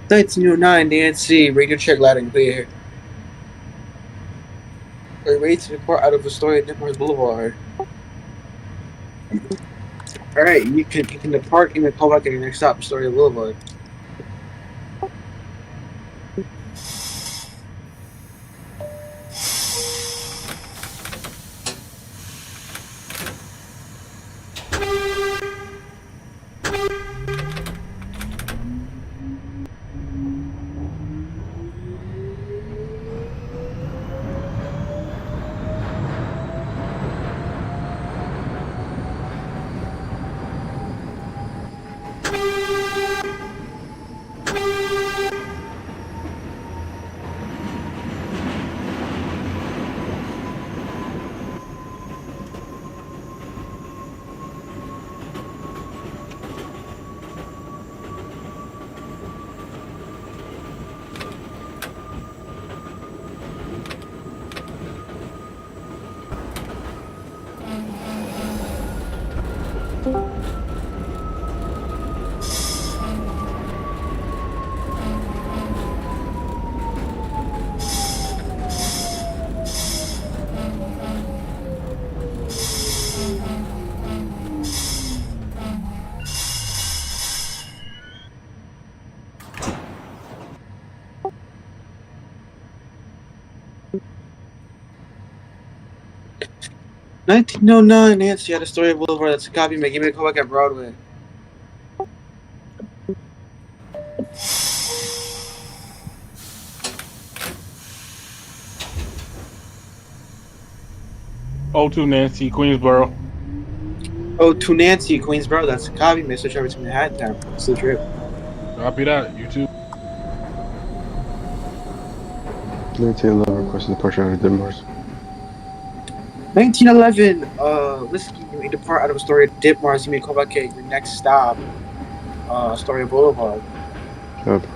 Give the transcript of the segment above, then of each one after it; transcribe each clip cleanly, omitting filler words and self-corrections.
1909 Nancy, radio check loud and clear. Are you ready to depart out of Astoria Nipmuc Boulevard? Alright, you can depart and call back at your next stop, Astoria Boulevard. $19.09 Nancy at Astoria Boulevard. That's a copy. Give me a call back at Broadway. O2 Nancy, Queensboro. Oh, to Nancy, Queensboro. That's a copy. Mr. Trevor to Manhattan. It's the trip. Copy that. You too. 1911 requesting departure out of Ditmars. 1911 Whiskey, you may depart out of Astoria Ditmars. You may call back at your next stop, Astoria Boulevard. Copy.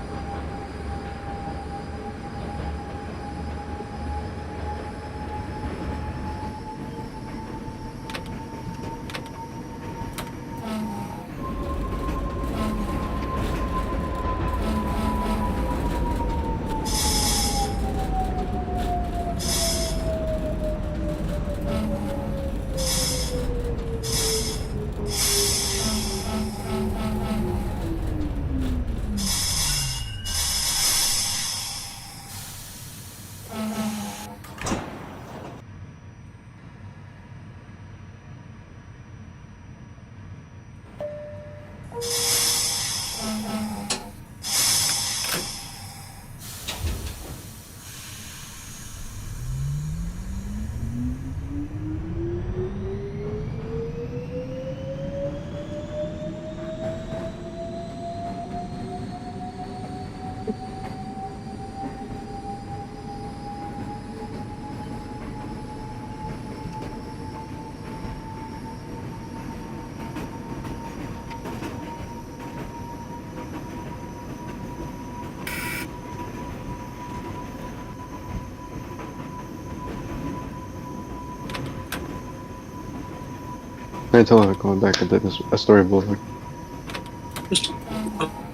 Until I'm going back to Astoria Boulevard.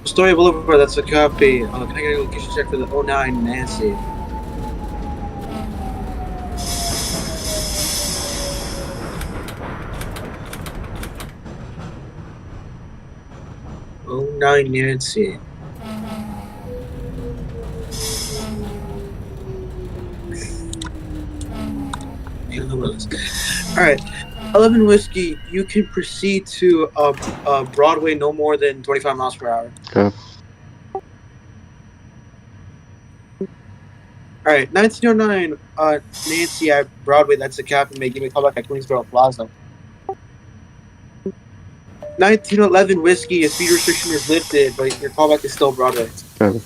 Astoria Boulevard. That's a copy. Can I get a location check for the 09 Nancy? Oh, 09 Nancy. Alright, 11 Whiskey, you can proceed to Broadway no more than 25 miles per hour. Copy. Alright, 1909 Nancy at Broadway, that's a cap, and may give me a call back at Queensboro Plaza. 1911 Whiskey, a speed restriction is lifted, but your callback is still Broadway. Copy.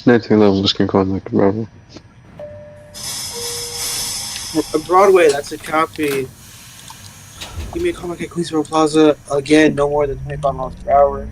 $1911 Whiskey Contact Bravo. Broadway, that's a copy. Give me a call back at Queensboro Plaza. Again, no more than 25 miles per hour.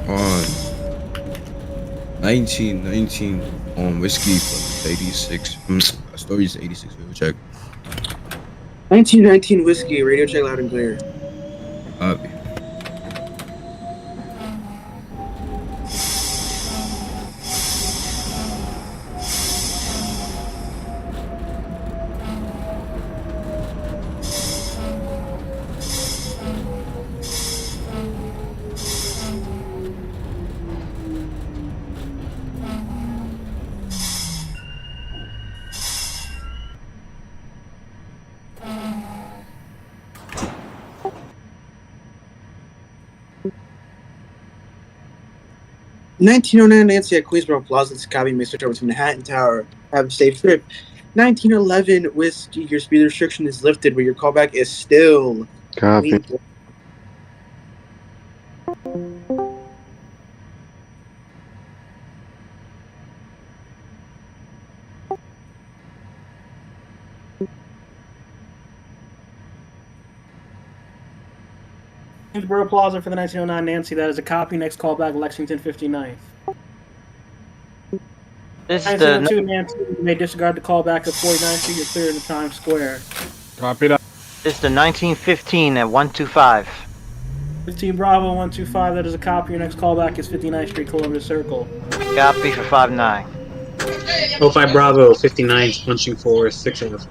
On 1919 on whiskey for 86. Astoria's 86. We'll check. 1919 whiskey, radio check loud and clear. Copy. $1909 Nancy at Queensboro Plaza. This copy may switch over to Manhattan Tower. Have a safe trip. 1911 whiskey, your speed restriction is lifted, but your callback is still Copy. Queensboro. Queensboro Plaza for the 1909 Nancy. That is a copy. Next callback, Lexington 59th. This is 1902 the Nancy. You may disregard the callback of 49th Street. You're clear into Times Square. Copy that. 1915 at 125. 15 Bravo 125. That is a copy. Your next callback is 59th Street, Columbia Circle. Copy for 59. 05 Bravo, 59th, punching for 6F.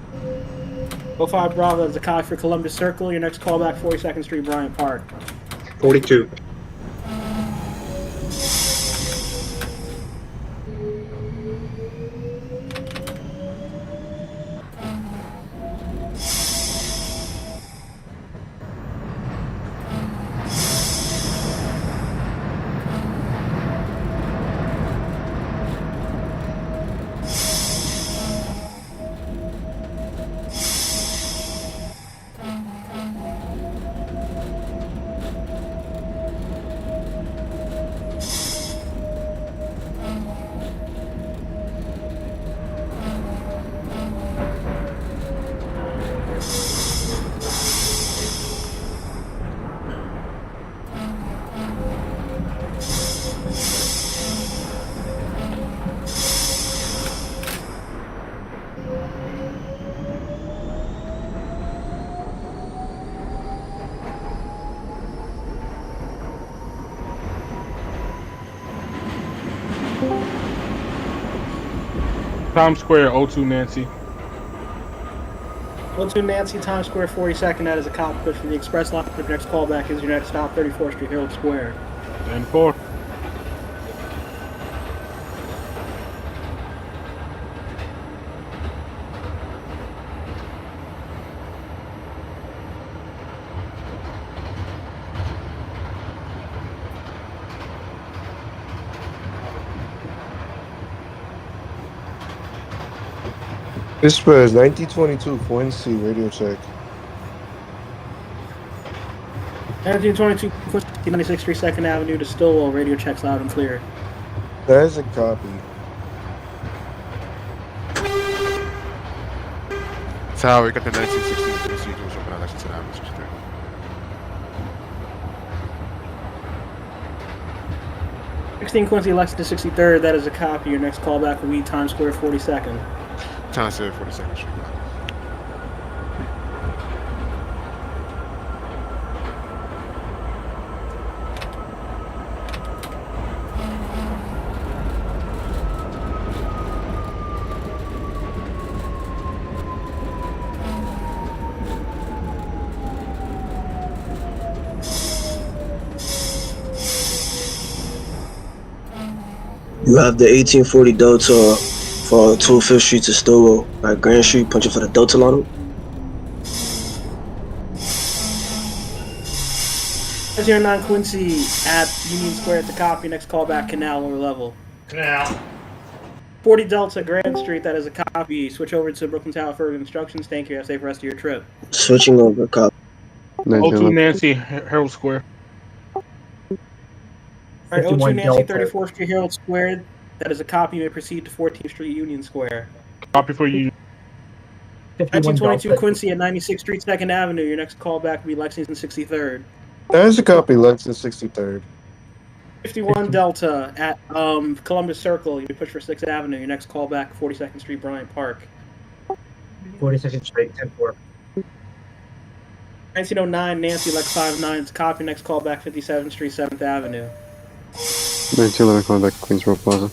05 Bravo. That is a copy for Columbia Circle. Your next callback, 42nd Street, Bryant Park. 42. Times Square, O2 Nancy. 02 Nancy, Times Square, 42nd. That is a copy push for the express line. Your next callback is your next stop, 34th Street, Herald Square. 10-4. This was 1922 Quincy radio check. 1922 96th Street, 2nd Avenue to Stillwell. Radio checks loud and clear. There's a copy. Tower, we got the 1916 procedure jumping on Lexington Avenue, 63. Quincy, Lexington 63rd. That is a copy. Your next callback will be Times Square 42nd. Times Square, 42nd Street. You have the 1840 Delta for 205th Street to Stillwell at Grand Street, punching for the Delta line. As your 9 Quincy at Union Square at the copy. Next callback, Canal, lower level. Canal. 40 Delta, Grand Street. That is a copy. Switch over to Brooklyn Tower for instructions. Thank you. Have a safe rest of your trip. Switching over, copy. 02 Nancy, Herald Square. All right, 02 Nancy, 34th Street, Herald Square. That is a copy. You may proceed to 14th Street, Union Square. Copy for you. 1922 Quincy at 96th Street, 2nd Avenue. Your next callback will be Lexington 63rd. There's a copy. Lexington 63rd. 51 Delta at Columbus Circle. You may push for 6th Avenue. Your next callback, 42nd Street, Bryant Park. 42nd Street, 10-4. 1909 Nancy, Lex 59's copy. Next callback, 57th Street, 7th Avenue. 1911 calling back Queensboro Plaza.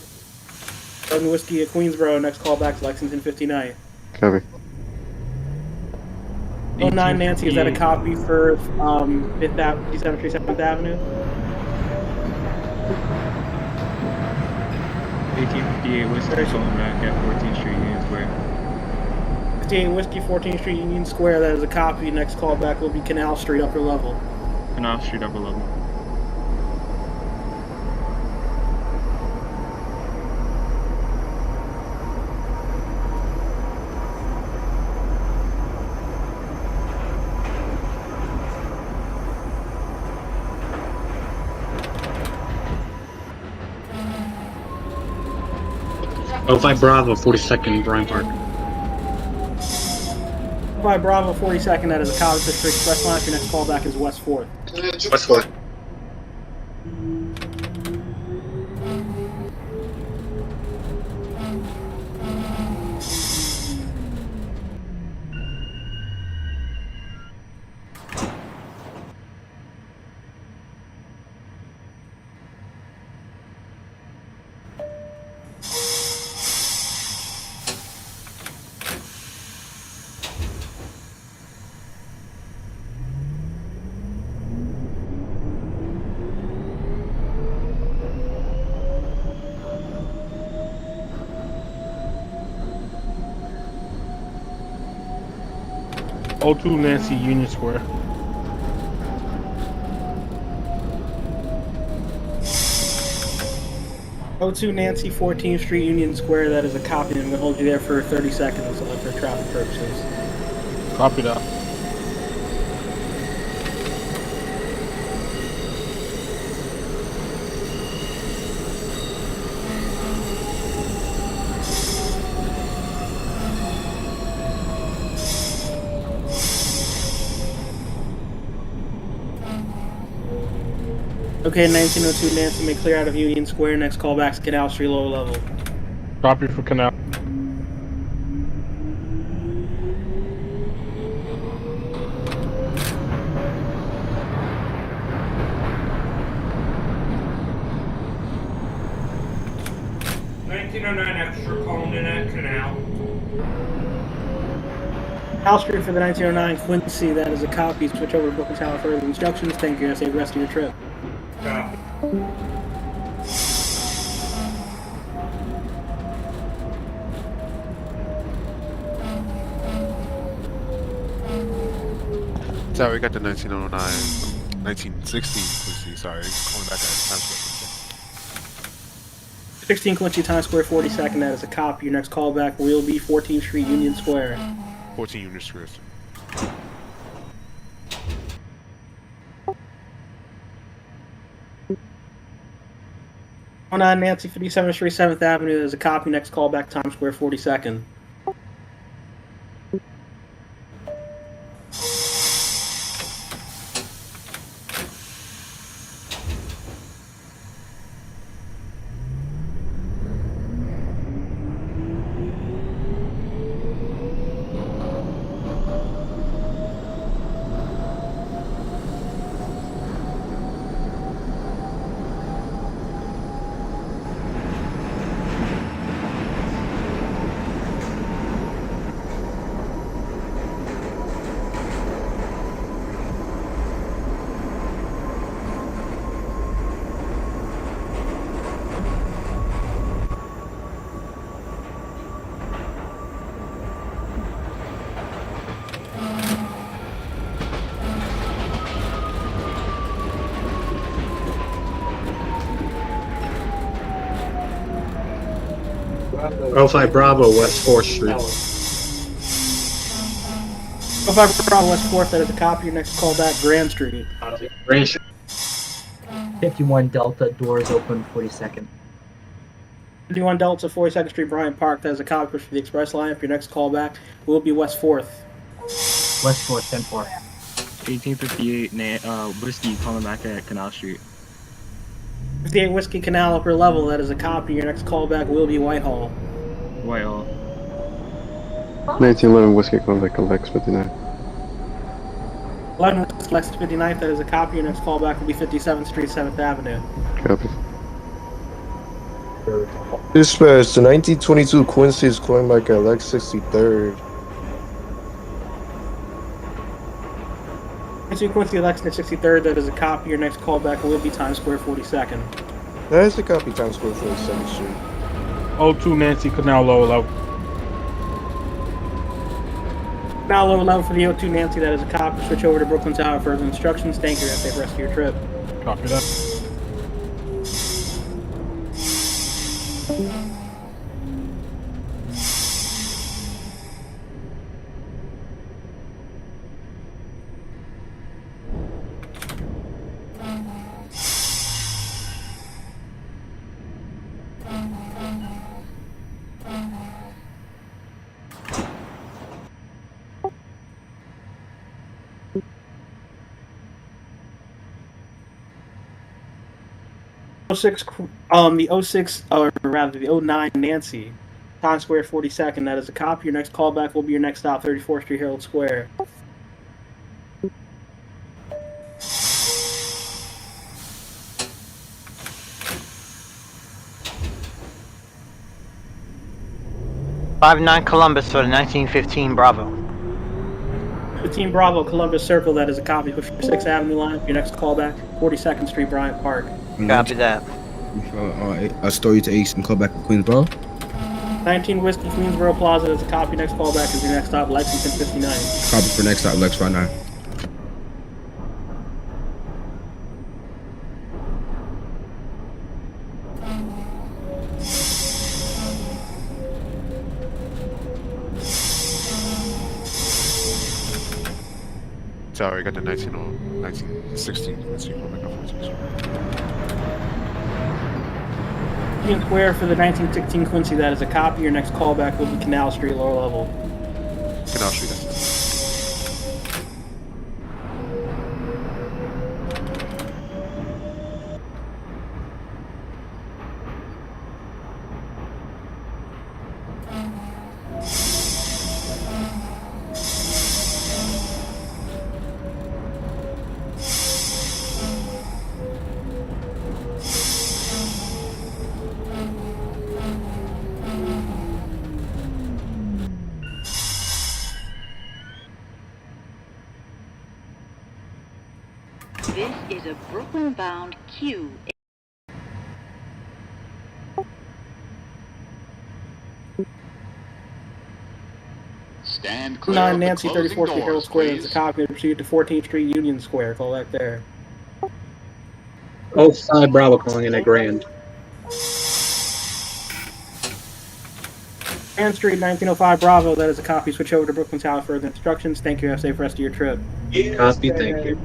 11 Whiskey at Queensboro. Next callback to Lexington 59. Copy. 09 Nancy, is that a copy for 57th Street, 7th Avenue? 1858 Whiskey calling back at 14th Street, Union Square. 58 Whiskey, 14th Street, Union Square. That is a copy. Next callback will be Canal Street, upper level. Canal Street, upper level. Oh, 5 Bravo, 42nd, Bryant Park. By Bravo 42nd, that is a copy for Express line. Your next callback is West 4th. West 4th. O2 Nancy, Union Square. O2 Nancy, 14th Street, Union Square. That is a copy. I'm going to hold you there for 30 seconds for traffic purposes. Copy that. Okay, 1902 Nancy may clear out of Union Square. Next callback's Canal Street, lower level. Copy for Canal. Extra calling in at Canal. Canal Street for the 1909 Quincy. That is a copy. Switch over to Brooklyn Tower for further instructions. Thank you. Have a safe rest of your trip. Copy. Tower, we got the 1909, 1916 Quincy, sorry, calling back at Times Square. 16 Quincy, Times Square, 42nd. That is a copy. Your next callback will be 14th Street, Union Square. 14 Union Square. 09 Nancy, 57th Street, 7th Avenue. There's a copy. Next call back, Times Square, 42nd. R5 Bravo, West 4th Street. 05 Bravo, West 4th. That is a copy. Your next call back, Grand Street. Grand Street. 51 Delta, doors open, 42nd. 51 Delta, 42nd Street, Bryant Park. That is a copy for the express line. Your next call back will be West 4th. West 4th, 10-4. 1858 Whiskey calling back at Canal Street. 58 Whiskey Canal, upper level. That is a copy. Your next call back will be Whitehall. Whitehall. 1911 Whiskey coming back to Lex 59. 11 Lex 59th. That is a copy. Your next call back will be 57th Street, 7th Avenue. Copy. Dispatch, the 1922 Quincy is calling back at Lex 63rd. Quincy Lex 63rd. That is a copy. Your next call back will be Times Square, 42nd. That is a copy, Times Square, 42nd Street. 02 Nancy, Canal lower level. Now lower level for the 02 Nancy. That is a copy. Switch over to Brooklyn Tower for further instructions. Thank you. Have a safe rest of your trip. Copy that. The 06, or rather the 09 Nancy, Times Square, 42nd. That is a copy. Your next callback will be your next stop, 34th Street, Herald Square. '59 Columbus for the 1915 Bravo. 15 Bravo, Columbus Circle. That is a copy. Push your 6th Avenue line. Your next callback, 42nd Street, Bryant Park. Copy that. Astoria to East and call back to Queensboro. 19 Whiskey, Queensboro Plaza. That's a copy. Next callback is your next stop, Lexington 59. Copy for next stop, Lex 59. Sorry, I got the 1916 Quincy calling back at 42nd Street. Union Square for the 1916 Quincy. That is a copy. Your next callback will be Canal Street, lower level. Canal Street, that's it. This is a Brooklyn-bound Q. Stand clear 9 Nancy, 34th Street, Herald Square. That's a copy. Proceed to 14th Street, Union Square. Call back there. 05 Bravo calling in at Grand. Grand Street, 1905 Bravo. That is a copy. Switch over to Brooklyn Tower for further instructions. Thank you. Have a safe rest of your trip. Copy, thank you.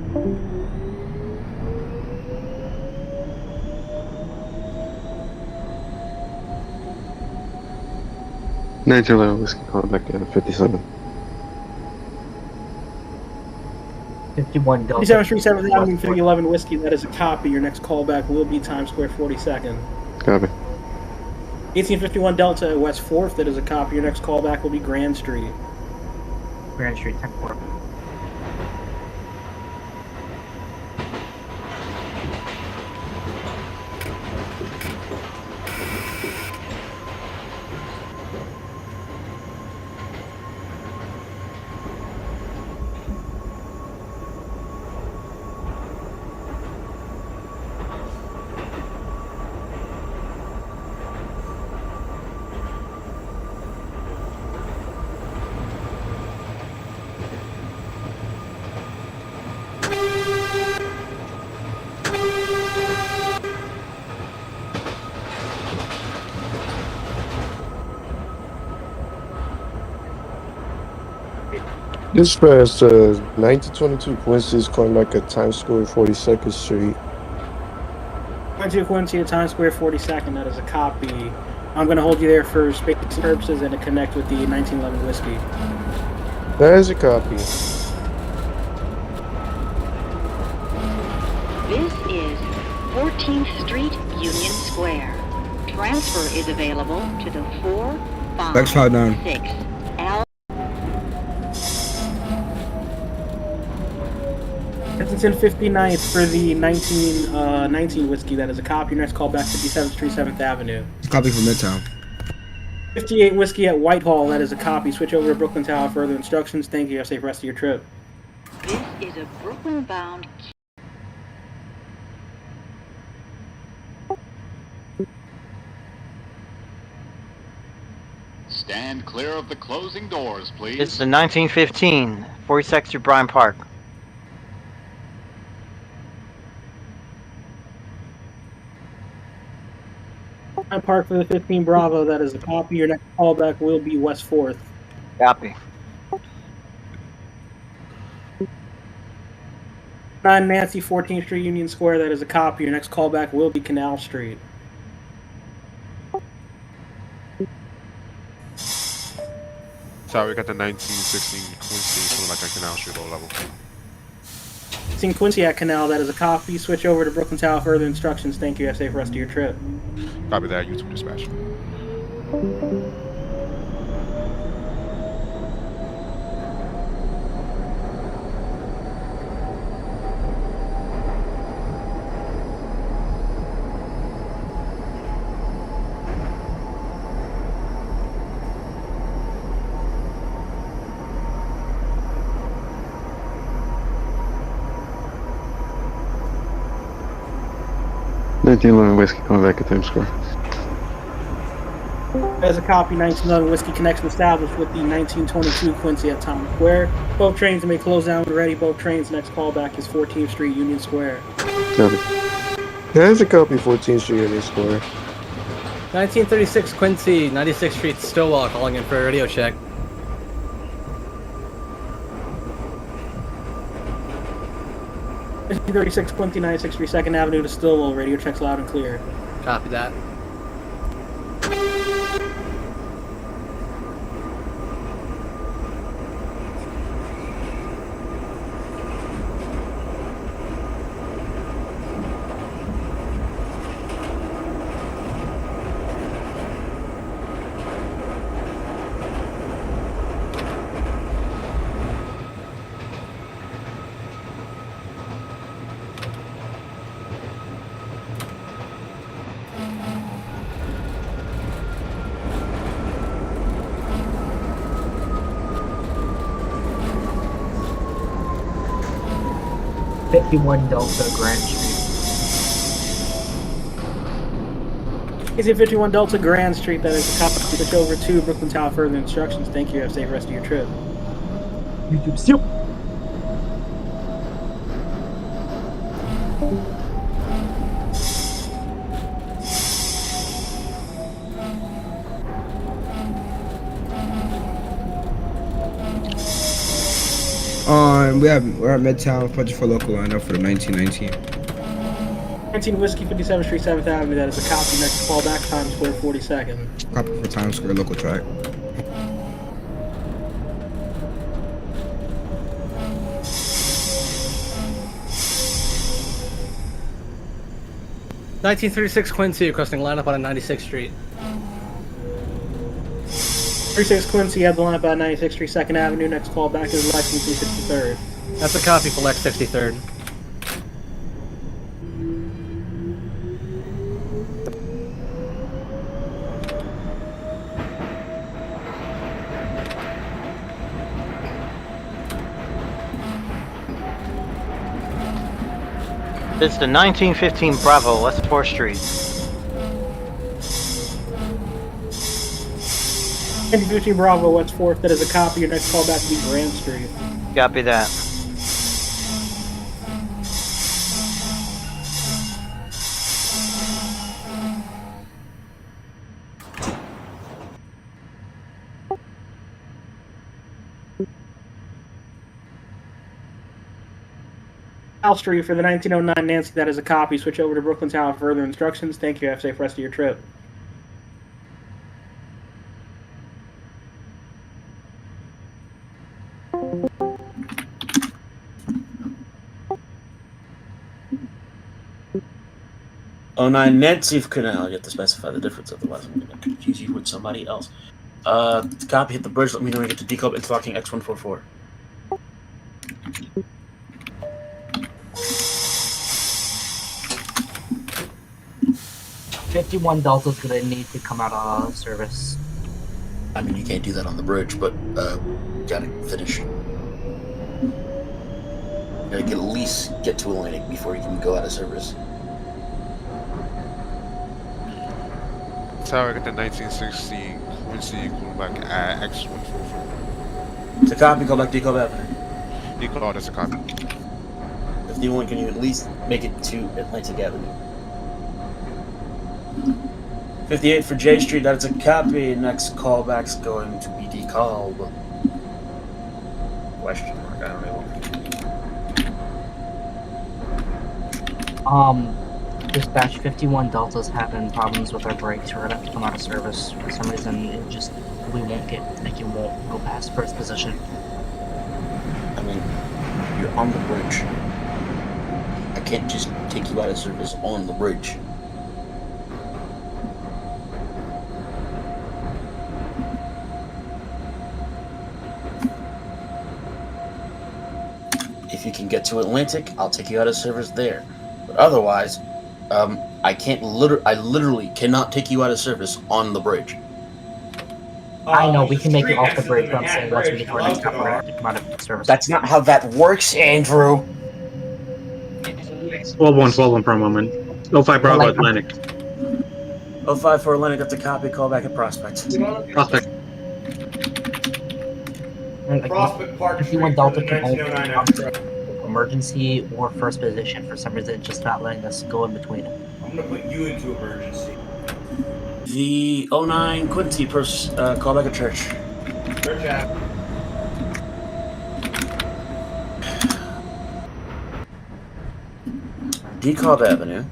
1911 Whiskey calling back at 57. 51 Delta. 57 Street 7th Avenue, 311 Whiskey, that is a copy. Your next callback will be Times Square 42nd. Copy. 1851 Delta at West 4th, that is a copy. Your next callback will be Grand Street. Grand Street 10-4. Dispatch 1922 Quincy is calling back at Times Square 42nd Street. 22 Quincy at Times Square 42nd, that is a copy. I'm going to hold you there for space purposes and to connect with the 1911 Whiskey. That is a copy. This is 14th Street, Union Square. Transfer is available to the 456 L. Lexington 59th for the 1919 Whiskey, that is a copy. Your next call back 57th Street, 7th Avenue. Copy from Midtown. 58 Whiskey at Whitehall, that is a copy. Switch over to Brooklyn Tower. Further instructions. Thank you. Have a safe rest of your trip. This is a Brooklyn-bound. Stand clear of the closing doors, please. It's the 1915, 42nd Street, Bryant Park. Bryant Park for the 15 Bravo, that is a copy. Your next callback will be West 4th. Copy. 9 Nancy, 14th Street, Union Square, that is a copy. Your next callback will be Canal Street. Sorry, we got the 1916 Quincy coming back at Canal Street, low level. 16 Quincy at Canal, that is a copy. Switch over to Brooklyn Tower. Further instructions. Thank you. Have a safe rest of your trip. Copy that, YouTube dispatch. Whiskey coming back at Times Square. As a copy, 1911 Whiskey connection established with the 1922 Quincy at Times Square. Both trains may close down when ready. Both trains' next callback is 14th Street, Union Square. Copy. That is a copy 14th Street Union Square. 1936 Quincy, 96th Street, Stillwell, calling in for a radio check. Whiskey 36 Quincy, 96th Street, 2nd Avenue to Stillwell. Radio checks loud and clear. Copy that. Delta Grand Street. Is it 51 Delta Grand Street? That is a copy. Switch over to Brooklyn Tower. Further instructions. Thank you. Have a safe rest of your trip. YouTube soup. We're at Midtown, punching for local lineup for the 1919. 19 Whiskey, 57th Street, 7th Avenue. That is a copy. Next call back, Times Square, 42nd. Copy for Times Square local track. 1936 Quincy requesting lineup on 96th Street. 36 Quincy, you have the lineup on 96th Street, 2nd Avenue. Next call back is Lexington 63rd. That's a copy for Lex 63rd. This is the 1915 Bravo, West 4th Street. 1915 Bravo, West 4th, that is a copy. Your next call back will be Grand Street. Copy that. South Street for the 1909 Nancy, that is a copy. Switch over to Brooklyn Tower for further instructions. Thank you. Have a safe rest of your trip. Oh, 09 Nancy for Canal. You have to specify the difference, otherwise I'm going to confuse you with somebody else. Copy, hit the bridge. Let me know when you get to decode interlocking X144. $51 gonna need to come out of service. I mean, you can't do that on the bridge, but gotta finish. Gotta at least get to Atlantic before you can go out of service. Tower, get the 1916 Quincy going back at X144. It's a copy, go back to Deco Avenue. Deco, that's a copy. 51, can you at least make it to Atlantic Avenue? 58 for J Street, that's a copy. Next callback's going to be decalled. Question mark, I don't know. Dispatch 51 Delta's having problems with our brakes. We're gonna have to come out of service. For some reason, we won't go past first position. I mean, you're on the bridge. I can't just take you out of service on the bridge. If you can get to Atlantic, I'll take you out of service there. But otherwise, I literally cannot take you out of service on the bridge. I know, we can make it off the bridge, but I'm saying once we get to our next stop, we're gonna have to come out of service. That's not how that works, Andrew. 12-1 for a moment. 05 Bravo Atlantic. 05 for Atlantic, that's a copy. Call back at Prospect. Prospect. Prospect Park 51 Street Delta for the can only 1909 come to emergency or first position. For some reason, it's just not letting us go in between. I'm gonna put you into emergency. The 09 Quincy call back at Church. Church out. DeKalb Avenue.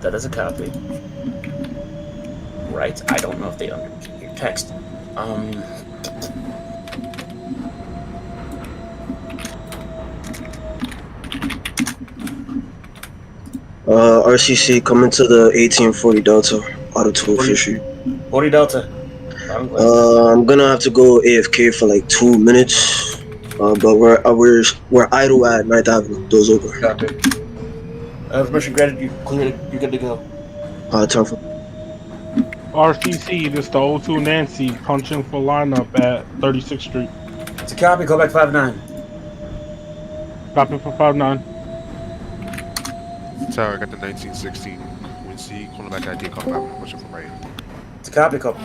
That is a copy. Right. I don't know if they understand your text. RCC coming to the 1840 Delta, Auto 205th Street. 40 Delta. I'm gonna have to go AFK for like 2 minutes. But we're idle at 9th Avenue. Doors open. Copy. Permission granted. You cleared. You're good to go. Time for. RCC, this the 02 Nancy punching for lineup at 36th Street. It's a copy. Call back 59. Copy for 59. Tower, got the 1916 Quincy calling back at Deco Avenue, pushing from right. It's a copy. Call.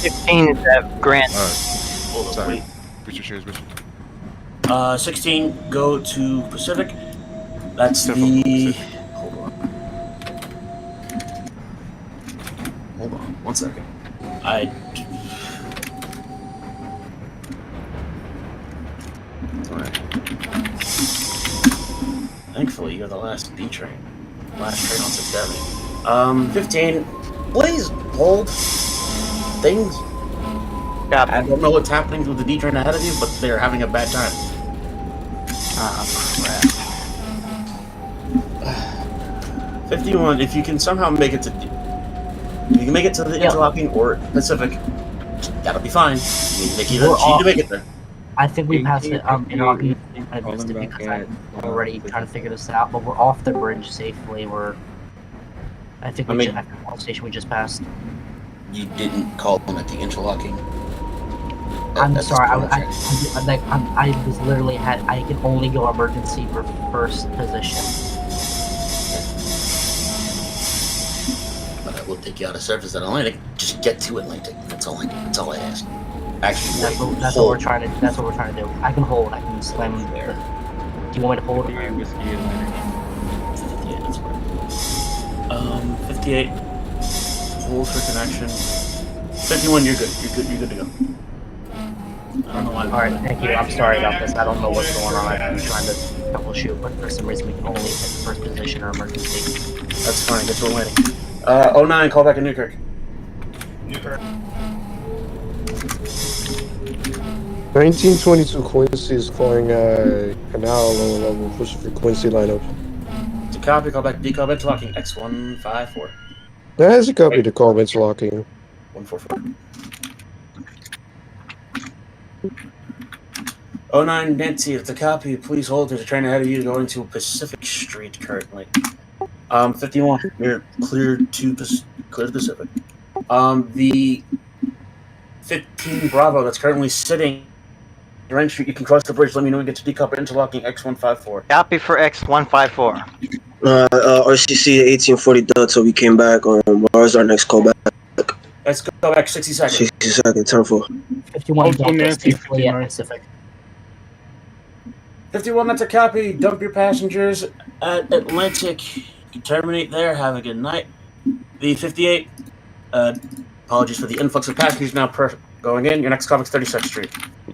15 is at Grant. Hold on, Sorry. wait. What's your transmission? 16, go to Pacific. That's the... Hold on, 1 second. Alright. Thankfully, you're the last B train. Last train on 6th Avenue. 15, please hold things. Got I don't know what's happening with the D train ahead of you, but they're having a bad time. Ah, crap. 51, if you can somehow make it to... If you can make it to the interlocking or Pacific, that'll be fine. You need to make it there. I think we passed it. Interlocking. I Calling missed it back because at, I'm already trying to figure this out. But we're off the bridge safely. I think we at the station we just passed. You didn't call them at the interlocking. I'm sorry. I was literally I can only go emergency for first position. But I will take you out of service at Atlantic. Just get to Atlantic. That's all I need. That's all I ask. Actually, that's what we're trying to. That's what we're trying to do. I can hold. I can slam him there. Do you want me to hold? Whiskey Atlantic. Yeah, that's right. 58. Hold for connection. 51. You're good. You're good to go. I don't know why. All right. Thank you. I'm sorry about this. I don't know what's going on. I'm trying to troubleshoot, but for some reason we can only hit first position or emergency. That's fine. Get to Atlantic. 09. Call back to Newkirk. Newkirk. 1922 Quincy is calling Canal lower level, pushing for Quincy lineup. To copy, call back decal interlocking X154. That has a copy to call interlocking. 144. 09 Nancy, if the copy, please hold. There's a train ahead of you going to Pacific Street currently. 51, you're clear to Pacific. The 15 Bravo that's currently sitting Range Street, you can cross the bridge. Let me know when you get to decouple interlocking X154. Copy for X154. RCC 1840 Delta, we came back. Where's our next callback? Let's go back 60 seconds. 60 seconds, 10-4. 51 Delta, safely at Pacific. 51, that's a copy. Dump your passengers at Atlantic. You terminate there. Have a good night. The 58, apologies for the influx of passengers now going in. Your next call is 36th Street.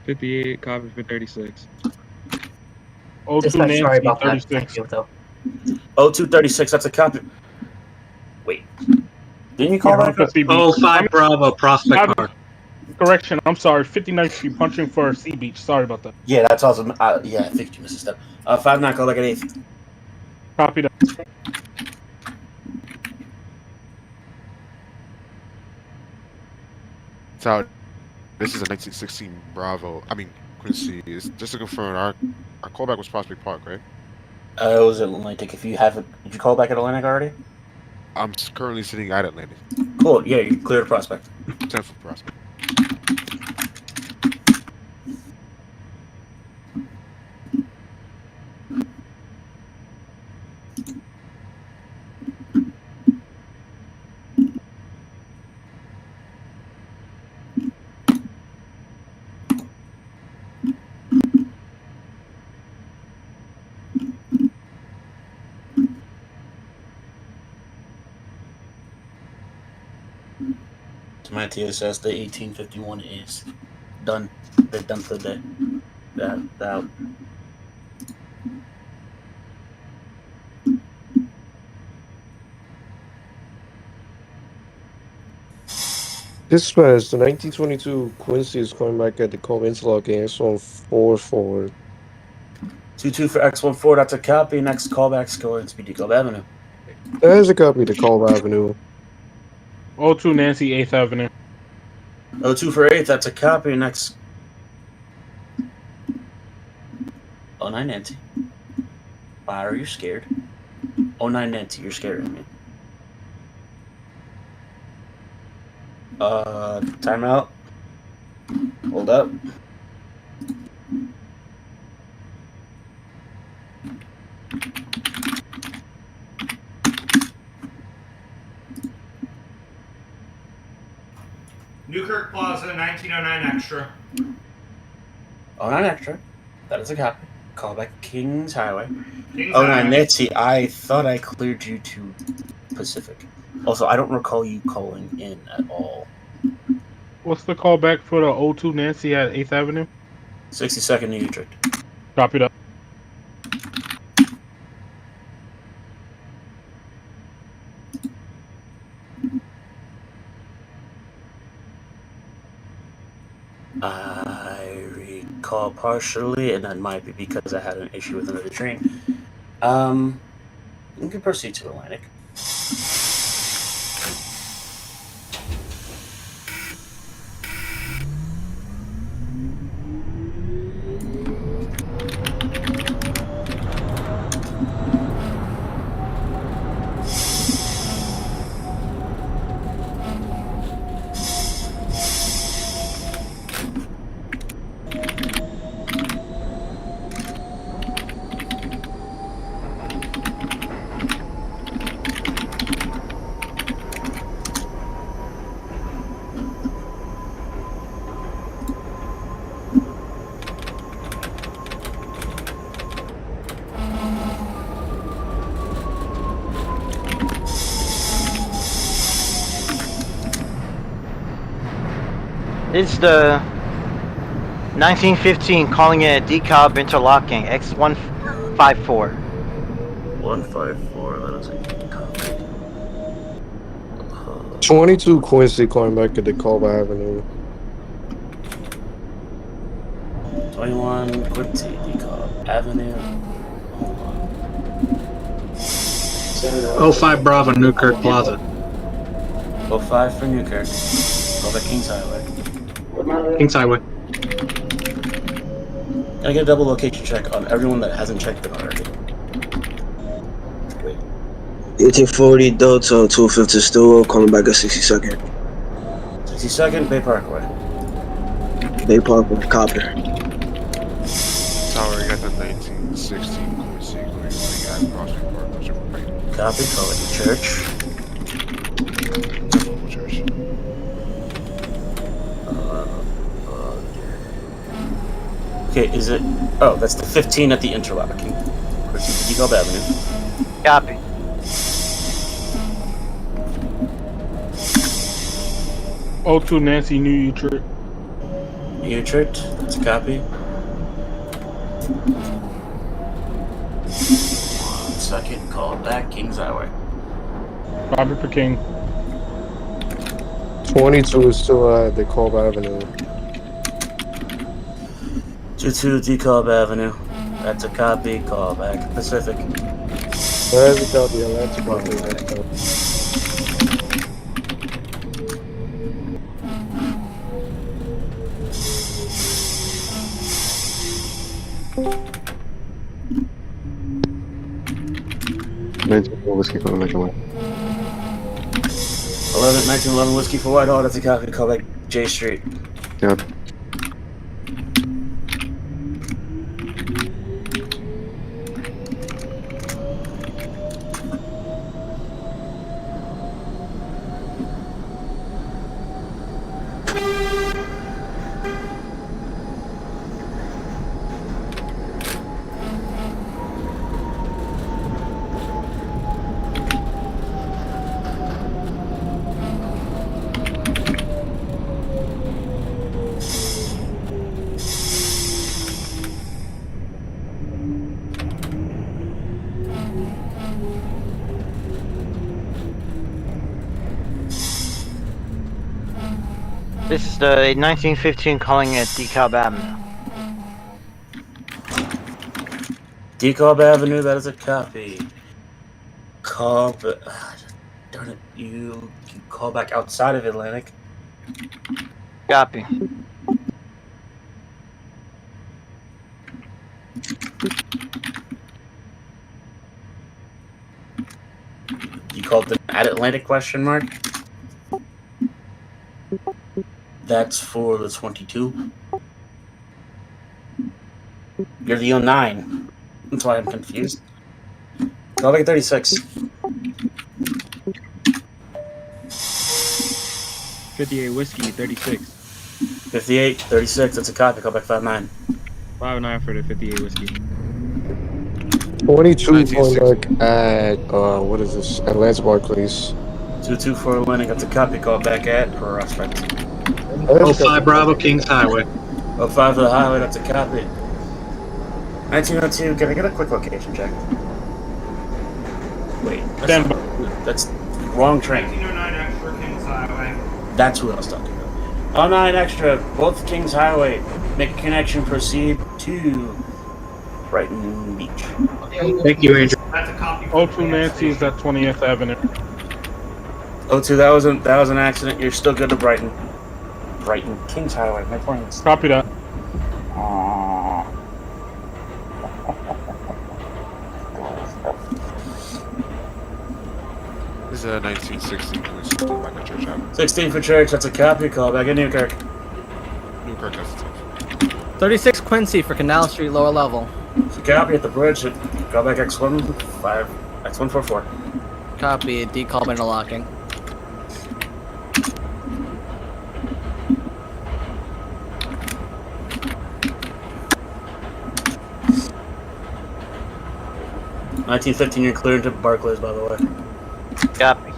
58, copy for 36. Sorry about that. Thank you, though. 0236, that's a copy. Wait. Didn't you call that? 05 Bravo, Prospect Park. Correction, I'm sorry. 59th Street, punching for Sea Beach. Sorry about that. Yeah, that's awesome. Yeah, I think you missed a step. 59, call back at 8th. Copy that. So, this is a 1916 Bravo. I mean, Quincy. Just to confirm, our callback was Prospect Park, right? It was Atlantic. If you haven't, did you call back at Atlantic already? I'm currently sitting at Atlantic. Cool. Yeah, you cleared Prospect. 10 for Prospect. To my TSS, the 1851 is done. They're done for the day. Out. Dispatch, the 1922 Quincy is calling back at the call interlocking X144. 22 for X14, that's a copy. Next callback's going to be Decob Avenue. That has a copy to call Avenue. 02 Nancy, 8th Avenue. 02 for 8th, that's a copy. Next. 09 Nancy. Why are you scared? 09 Nancy, you're scared of me. Timeout. Hold up. Newkirk Plaza, 1909 Extra. 09 Extra. That is a copy. Call back Kings Highway. Kings 09 Highway. Nancy, I thought I cleared you to Pacific. Also, I don't recall you calling in at all. What's the callback for the 02 Nancy at 8th Avenue? 62nd New Utrecht. Copy that. I recall partially, and that might be because I had an issue with another train. We can proceed to Atlantic. This is the 1915 calling it a decal interlocking X154. 154, let us see. 22 Quincy calling back at the Openbve Avenue. 21 Quincy, DeKalb Avenue. Hold on. 05 Bravo, Newkirk Plaza. 05 for Newkirk. Call back Kings Highway. Kings Highway. Can I get a double location check on everyone that hasn't checked it already? 1840 Delta 250 Stillwell, calling back at 62nd. 62nd, Bay Parkway. Bay Parkway, copy. Tower, you got the 1916 Quincy, Prospect Park, right? Copy, call it church. Church. Okay, is it? Oh, that's the 15 at the interlocking. DeKalb Avenue. Copy. O2 Nancy New Utrecht. Utrecht, that's a copy. 1 second, call back Kings Highway. Copy for King. 22 is still at the Openbve Avenue. 22 DeKalb Avenue. That's a copy, call back Pacific. Where is it called? The Atlantic Broadway. Whiskey for like a 1911 Whiskey for Whitehall, that's a copy, call back J Street. Yep. This is the 1915 calling it DeKalb Avenue. DeKalb Avenue, that is a copy. Call, but darn it, you can call back outside of Atlantic. Copy. You called them at Atlantic question mark? That's for the 22. You're the 09. That's why I'm confused. Call back 36. 58 Whiskey, 36. 58, 36, that's a copy. Call back 59. 59 for the 58 Whiskey. 22 going back at, what is this? Atlanta Barclays. 224 Atlantic, that's a copy. Call back at Prospect. 05 Bravo, Kings Highway. 05 for the highway, that's a copy. 1902, can I get a quick location check? Wait, that's wrong train. 1909 Extra Kings Highway. That's who I was talking about. 09 Extra, both Kings Highway. Make a connection, proceed to Brighton Beach. Thank you, Andrew. That's a copy. O2 Nancy is at 20th Avenue. 02, that was an accident. You're still good to Brighton. Brighton, Kings Highway, my points. Copy that. This is a 1916 Quincy, back at Church Avenue. 16 for Church, that's a copy. Call back at Newkirk. Newkirk has the 36 Quincy for Canal Street, lower level. It's a copy at the bridge. Call back X144. Copy, DeKalb interlocking. $19.15, you're cleared to Barclays, by the way. Copy.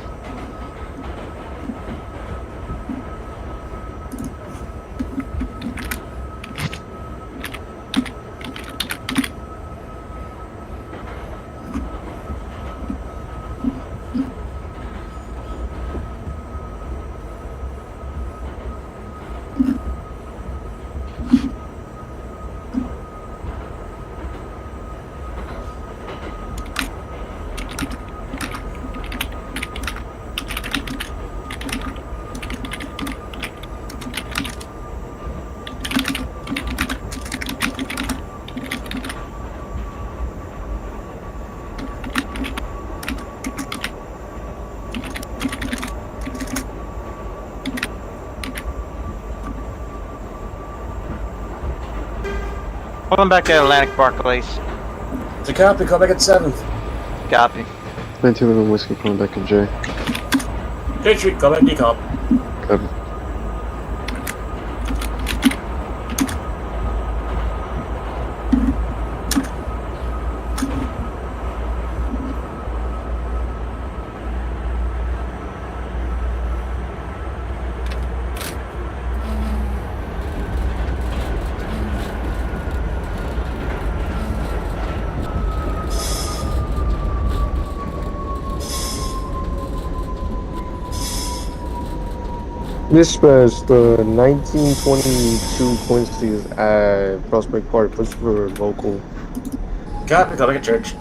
Calling back at Atlantic Barclays. It's a copy. Call back at 7th. Copy. 1911 Whiskey calling back at J. J Street. Call back decop. Copy. Dispatch, the 1922 Quincy is at Prospect Park. Push for local. Copy. Call back at church.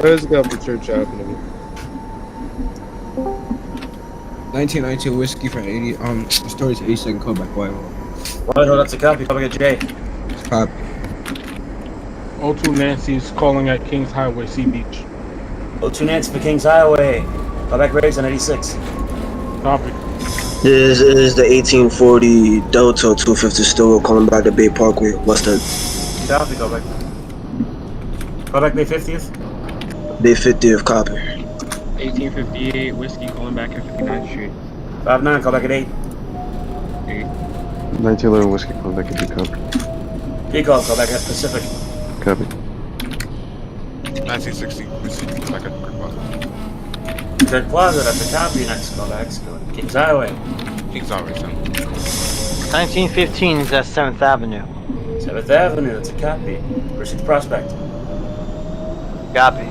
Where's the guy for Church Avenue? 1992 whiskey from 80. Astoria to 82nd callback. Why? Whitehall, that's a copy. Call back at J. Copy. 02 Nancy's calling at Kings Highway, Sea Beach. 02 Nancy for Kings Highway. Call back Graves on 86. Copy. This is the 1840 Delta 250 Stillwell calling back to Bay Parkway, West End. Copy. Call back. Call back Bay 50th. Bay 50th, copy. 1858 Whiskey calling back at 59th Street. 59. Call back at 8. 1911 Whiskey calling back at decop. Decop. Call back at Pacific. Copy. 1960 Whiskey calling back at Kirk Plaza. Kirk Plaza, that's a copy. Next callbacks. Kings Highway. Kings Highway, 1915 is at 7th Avenue. 7th Avenue, that's a copy. Pursuit Prospect. Copy.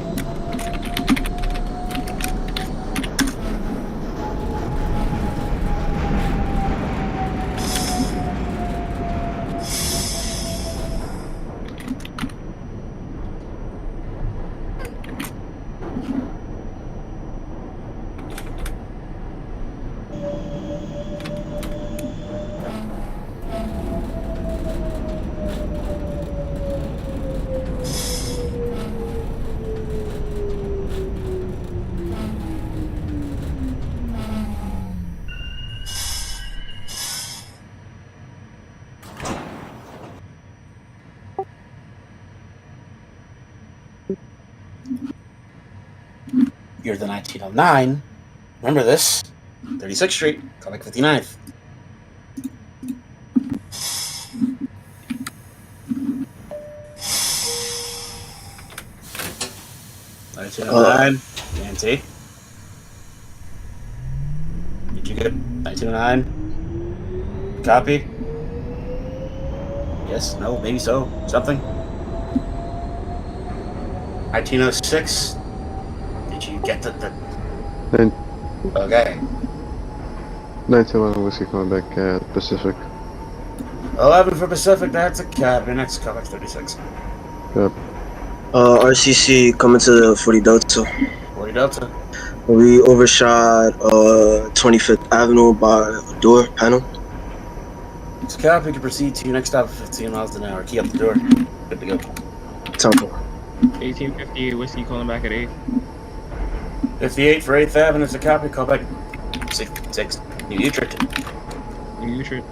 You're the 1909. Remember this. 36th Street. Call back 59th. Nancy. Did you get 1909? Copy. Yes, no, maybe so. Something. 1906. Did you get the Okay. 1911 Whiskey calling back at Pacific. 11 for Pacific, that's a copy. Next call back 36. Yep. RCC coming to the 40 Delta. 40 Delta. We overshot 25th Avenue by a door panel. It's a copy to proceed to your next stop at 15 miles an hour. Key up the door. Good to go. Temple. 1858 Whiskey calling back at 8. 58 for 8th Avenue. It's a copy. Call back 6. New Utrecht. New Utrecht.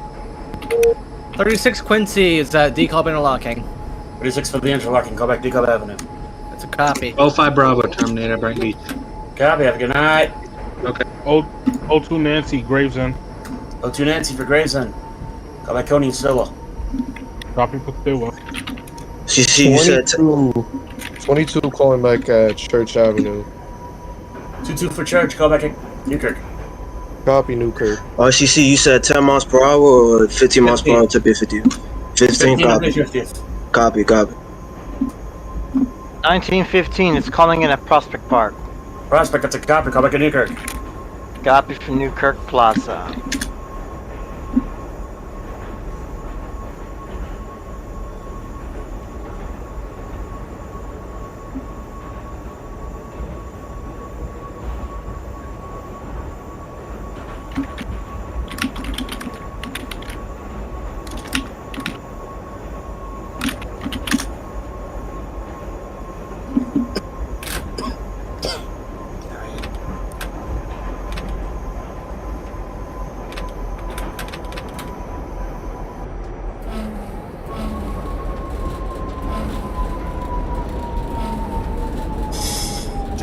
36 Quincy is at decop interlocking. 36 for the interlocking. Call back Decop Avenue. That's a copy. 05 Bravo, Terminator, Bright Beach. Copy. Have a good night. Okay. 02 Nancy, Gravesend. 02 Nancy for Gravesend. Call back Coney Island-Stillwell. Copy for Stillwell. CC, you said 22 calling back at Church Avenue. 22 for Church. Call back at Newkirk. Copy, Newkirk. RCC, you said 10 miles per hour or 15 miles per hour to Bay 50? 15, copy. 50th. Copy. 1915 is calling in at Prospect Park. Prospect, that's a copy. Call back at Newkirk. Copy from Newkirk Plaza.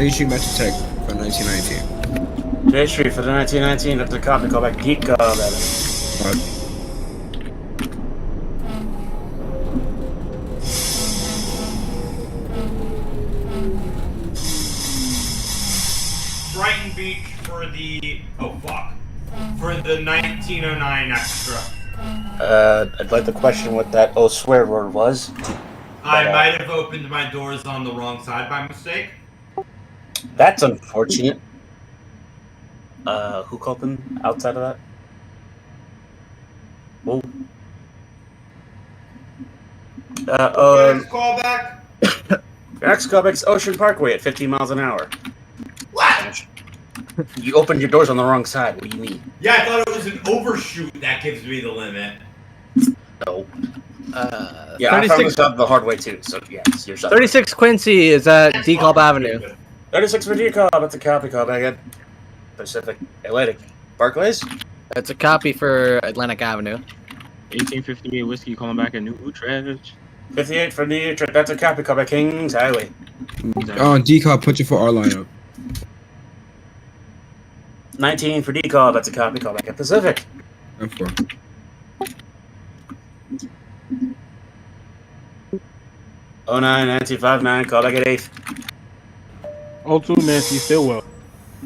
J Street Metro Tech for 1919. J Street for the 1919. That's a copy. Call back DCOB Avenue. Brighton Beach for the for the 1909 extra. I'd like to question what that swear word was. I might have opened my doors on the wrong side by mistake. That's unfortunate. Who called them outside of that? Whoa. Next callback. Next callback's Ocean Parkway at 15 miles an hour. What? You opened your doors on the wrong side. What do you mean? Yeah, I thought it was an overshoot that gives me the limit. No. Yeah, I found this out the hard way too. So yes, you're sorry. 36 Quincy is at DeKalb Avenue. 36 for DeKalb. That's a copy. Call back at Pacific Atlantic Barclays. That's a copy for Atlantic Avenue. 1858 Whiskey calling back at New Utrecht. 58 for New Utrecht. That's a copy. Call back Kings Highway. DCOB, put your for our lineup. 19 for DeKalb. That's a copy. Call back at Pacific. 4. Oh 09 Nancy 59. Call back at 8th. 02 Nancy Stillwell.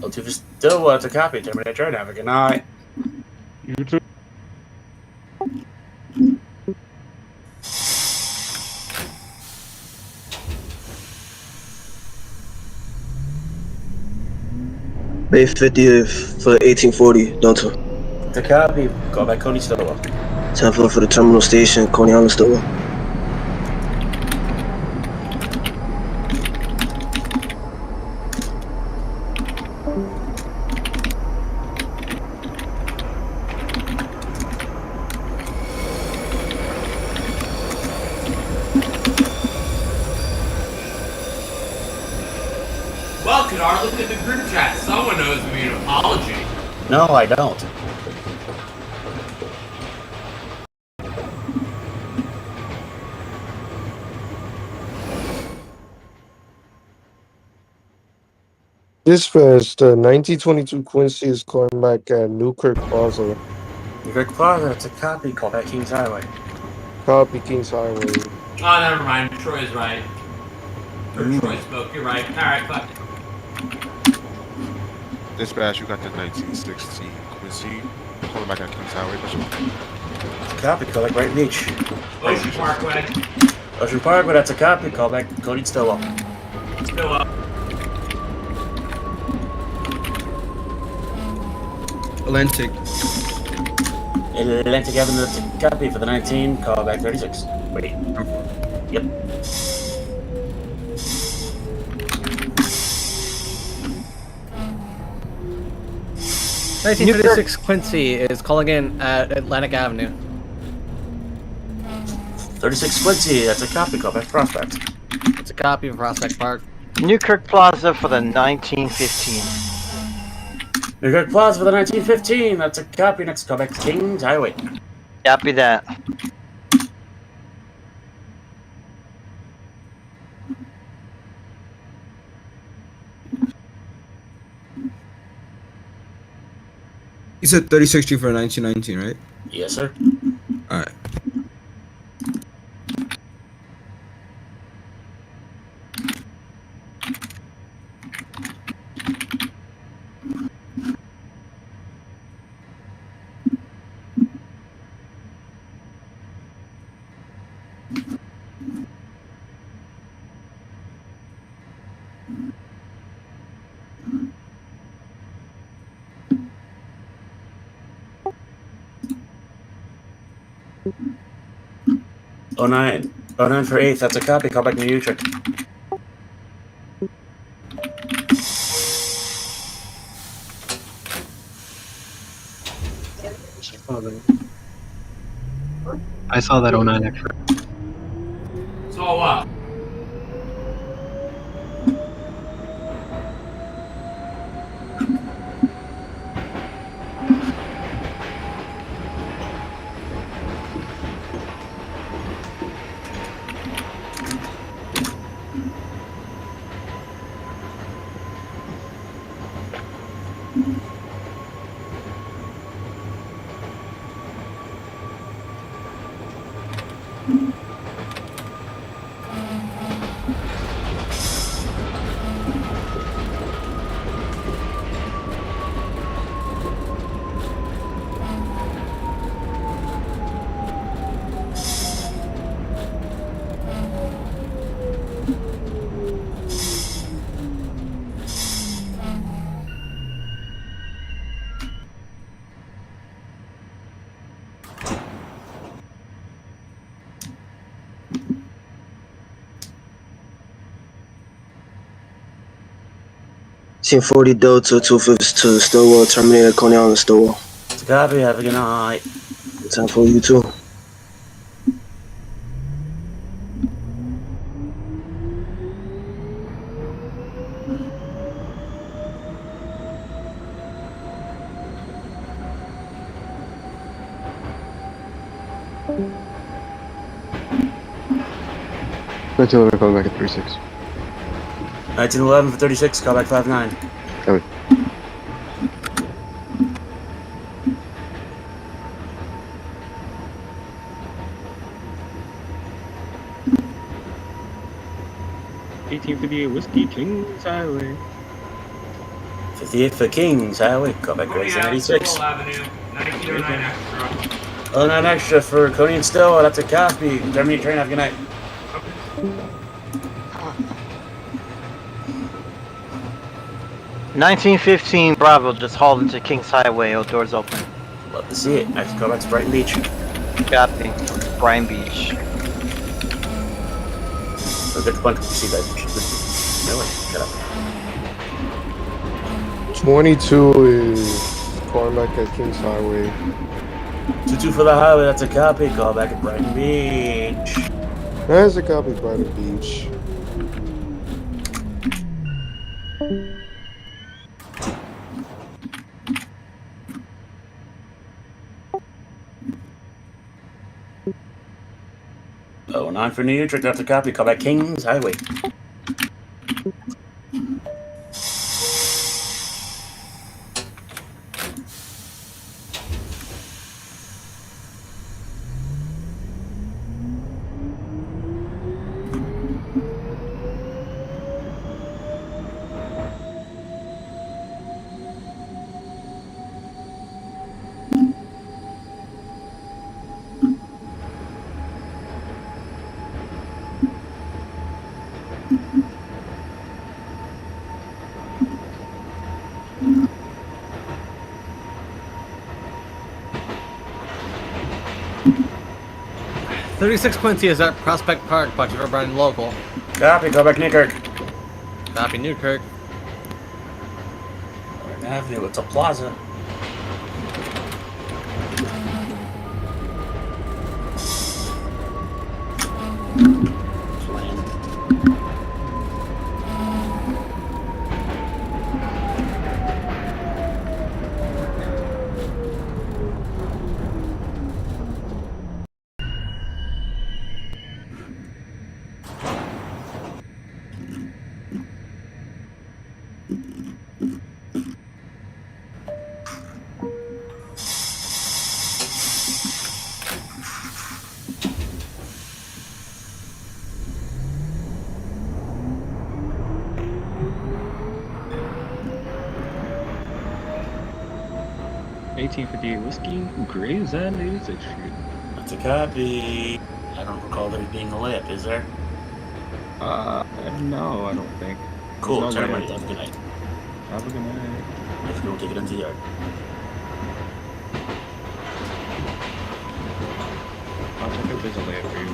02 for Stillwell. That's a copy. Terminate train. Have a good night. You too. Bay 50th for 1840 Delta. The copy. Call back Coney Stillwell. 10-4 for the terminal station, Coney Island-Stillwell. Well, Kadar, look at the group chat. Someone owes me an apology. No, I don't. Dispatch, the 1922 Quincy is calling back at Newkirk Plaza. Newkirk Plaza, it's a copy. Call back Kings Highway. Copy Kings Highway. Oh, never mind. Troy's right. Or Troy spoke. You're right. Alright, fuck. Dispatch, you got the 1916 Quincy. Calling back at Kings Highway. Copy. Call back Brighton Beach. Ocean Parkway. Ocean Parkway, that's a copy. Call back Coney Stillwell. Stillwell. Atlantic. Atlantic Avenue, that's a copy for the 19. Call back 36. Wait. Yep. $1936 Quincy is calling in at Atlantic Avenue. 36 Quincy, that's a copy. Call back Prospect. It's a copy of Prospect Park. Newkirk Plaza for the 1915. Newkirk Plaza for the 1915. That's a copy. Next, call back to Kings Highway. Copy that. You said 36th Street for 1919, right? Yes, sir. Alright. Oh 09 for 8th. That's a copy. Call back New Utrecht. I saw that 09 extra. So what? Team 40 Delta 252 Stillwell, terminator Coney Island-Stillwell. It's a copy. Have a good night. Time for you too. Until we're coming back at 36. 1911 for 36. Call back 59. Coming. Whiskey Kings Highway. 58 for Kings Highway. Call back Coney 86. Island-Stillwell Avenue, 1909 extra. 09 extra for Coney and Stillwell. That's a copy. Terminate train. Have a good night. 1915 Bravo just hauled into Kings Highway. All doors open. Love to see it. Next call back to Brighton Beach. Copy. Brighton Beach. So good fun to see that. No way. Shut up. 22 is calling back at Kings Highway. 22 for the highway. That's a copy. Call back at Brighton Beach. There's a copy by the beach. Oh, 09 for New York. That's a copy. Call back Kings Highway. .36 Quincy is at Prospect Park, but you're running local. Copy. Call back Newkirk. Copy Newkirk. Brighton Avenue. It's a plaza. Whiskey Graves and 86th Street. That's a copy. I don't recall there being a layup, is there? No, I don't think. Cool. No Turn layup. right. Have a good night. Have a good night. If you don't take it into the yard. I'll check if there's a layup for you.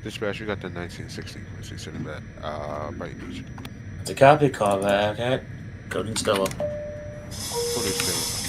Dispatch, we got the 1916 Quincy sitting back, Brighton Beach. It's a copy. Call back at Coney and Stillwell. Coney Stillwell.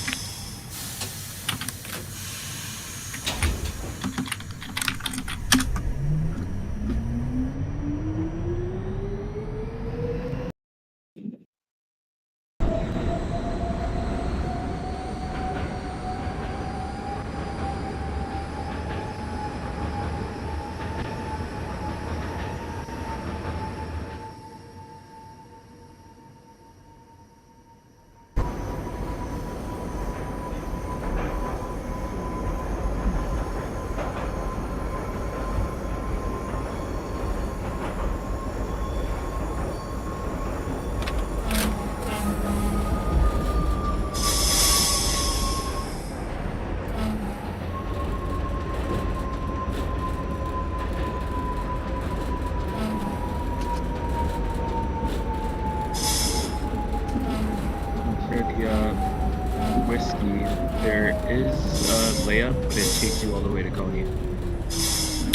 Whiskey, there is a layup, but it takes you all the way to Coney.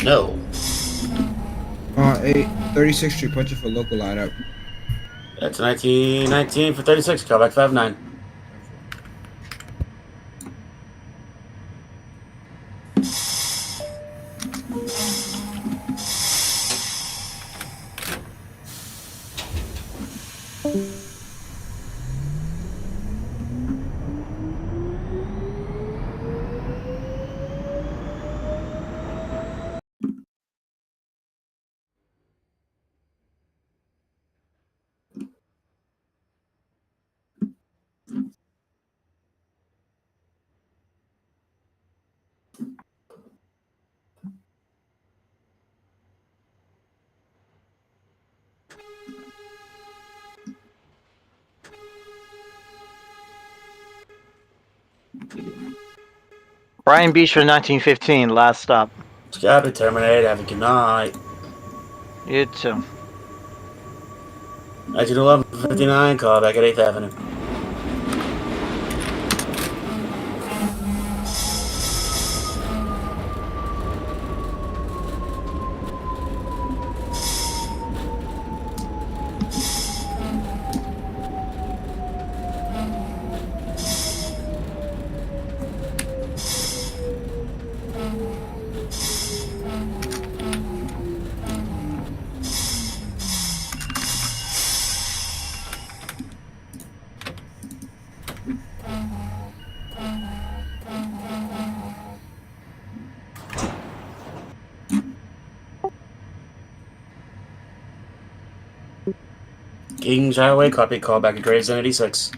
No. 36th Street, punching for local lineup. That's 1919 for 36. Call back 59. Brighton Beach for 1915, last stop. Copy, terminate. Have a good night. You too. 1911 59. Call back at 8th Avenue. Kings Highway, copy, call back at grade 76.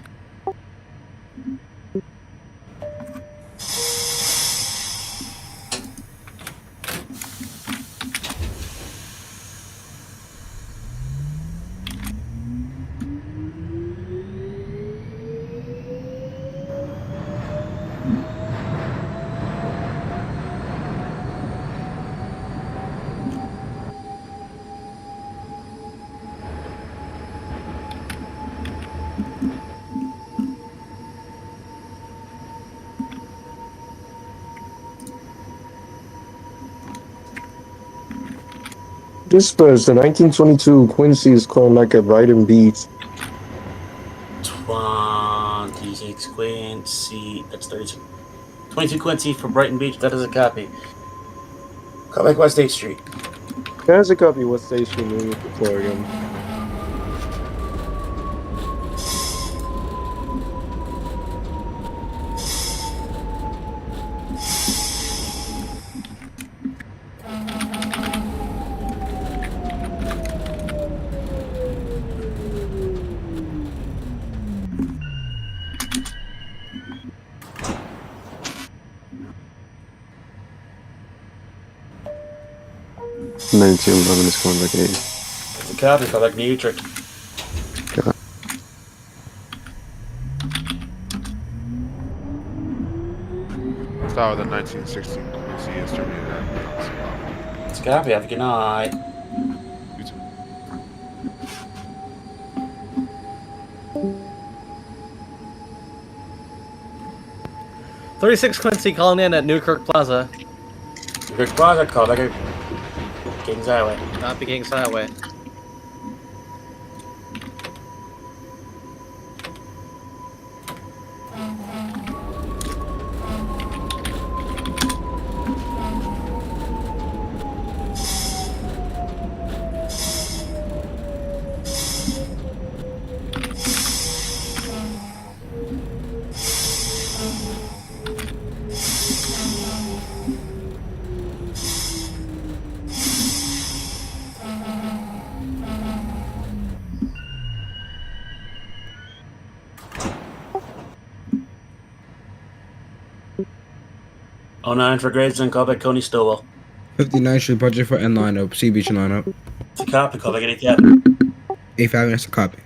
Dispatch, the 1922 Quincy is calling like a Brighton Beach. 26 Quincy, that's 32. 22 Quincy for Brighton Beach, that is a copy. Call back West 8th Street. There's a copy. What station in Aquarium? $19.11 is calling like 8. That's a copy, call back New Utrecht. Style of the 1916 Quincy is terminated at. It's a copy, have a good night. You too. '36 Quincy calling in at Newkirk Plaza. Newkirk Plaza, call back at Kings Highway. Not the Kings Highway. Oh 09 for Gravesend, call back Coney Island-Stillwell. 59th Street, budget for N lineup, Sea Beach lineup. It's a copy, call back at 8th Avenue. 8th Avenue, that's a copy.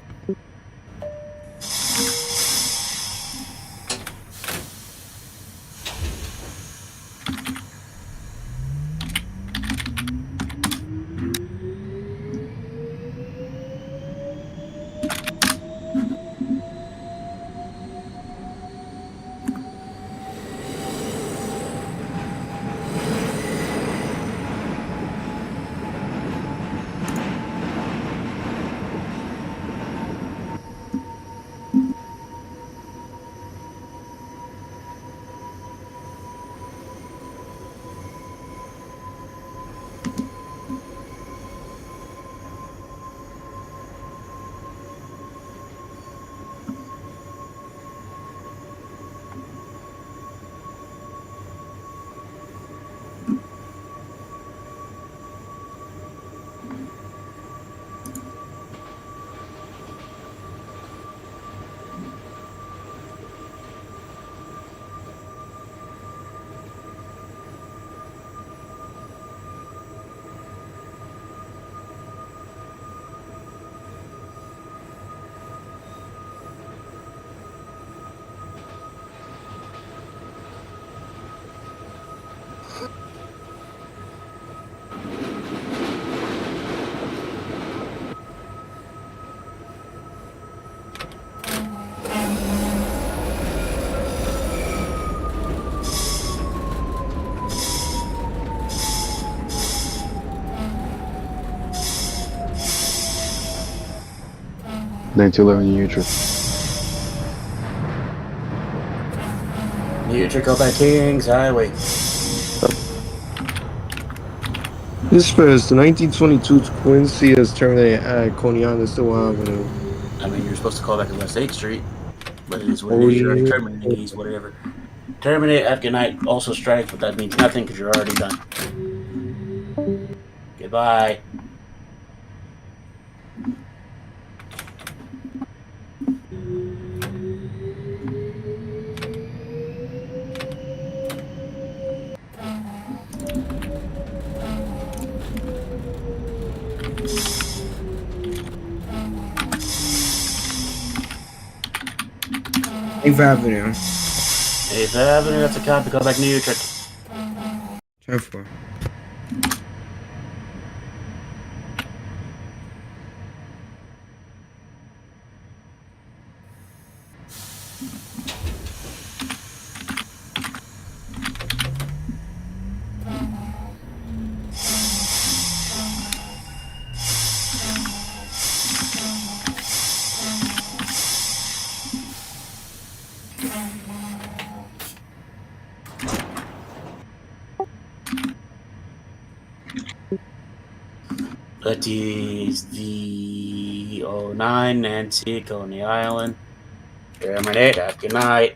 1911 Utrecht. Utrecht, go back Kings Highway. This first, the 1922 Quincy is terminated at Coney Island-Stillwell Avenue. I mean, you're supposed to call back at West 8th Street, but it is what it Oh, is. You're already yeah. terminating these, whatever. Terminate after night also strike, but that means nothing because you're already done. Goodbye. Eighth Avenue. 8th Avenue, that's a copy. Call back New Utrecht. 10-4. That is the 09 Nancy, Coney Island. Terminate. Have a good night.